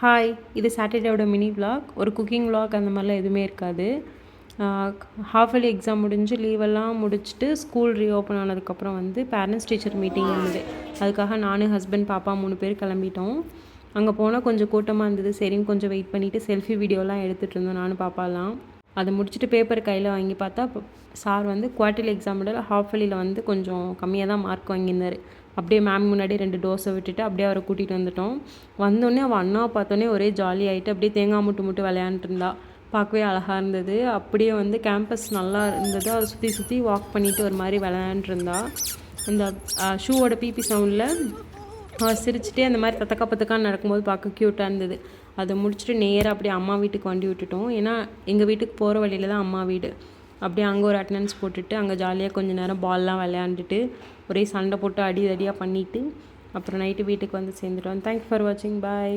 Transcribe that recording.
Hi, இது சாட்டர்டேவோட mini vlog. ஒரு cooking vlog அந்த மாதிரிலாம் எதுவுமே இருக்காது. ஹாஃப் இயர்லி எக்ஸாம் முடிஞ்சு லீவெல்லாம் முடிச்சுட்டு ஸ்கூல் ரீஓப்பன் ஆனதுக்கப்புறம் பேரண்ட்ஸ் டீச்சர் மீட்டிங் இருந்தது. அதுக்காக நான், ஹஸ்பண்ட், பாப்பா 3 பேர் கிளம்பிட்டோம். அங்கே போனால் கொஞ்சம் கூட்டமாக இருந்தது. சரின்னு கொஞ்சம் வெயிட் பண்ணிவிட்டு செல்ஃபி வீடியோலாம் எடுத்துகிட்டு இருந்தோம் நானும் பாப்பாலாம். அதை முடிச்சுட்டு பேப்பர் கையில் வாங்கி பார்த்தா சார் குவார்ட்டர்லி எக்ஸாமோட ஹாஃப் இயர்லியில் கொஞ்சம் கம்மியாக தான் மார்க் வாங்கியிருந்தார். அப்படியே மேம் முன்னாடி 2 டோஸை விட்டுட்டு அப்படியே அவரை கூட்டிகிட்டு வந்துட்டோம். வந்தோடனே அவள் அண்ணாவை பார்த்தோன்னே ஒரே ஜாலி ஆகிட்டு அப்படியே தேங்காய் முட்டு விளையாண்டுருந்தா. பார்க்கவே அழகாக இருந்தது. அப்படியே கேம்பஸ் நல்லா இருந்தது. அதை சுற்றி சுற்றி வாக் பண்ணிவிட்டு ஒரு மாதிரி விளையாண்டுருந்தா. அந்த ஷூவோட பிபி சவுண்டில் அவள் சிரிச்சுட்டே அந்த மாதிரி தத்தக்கா பத்தக்கான்னு நடக்கும்போது பார்க்க க்யூட்டாக இருந்தது. அதை முடிச்சுட்டு நேராக அப்படியே அம்மா வீட்டுக்கு வண்டி விட்டுட்டோம். ஏன்னா எங்கள் வீட்டுக்கு போகிற வழியில் தான் அம்மா வீடு. அப்படியே அங்கே ஒரு அட்டெண்டன்ஸ் போட்டுட்டு அங்கே ஜாலியாக கொஞ்சம் நேரம் பால்லாம் விளையாண்டுட்டு ஒரே சண்டை போட்டு அடியாக பண்ணிவிட்டு அப்புறம் நைட்டு வீட்டுக்கு சேர்ந்துட்டோம். தேங்க்யூ ஃபார் வாட்சிங். பாய்.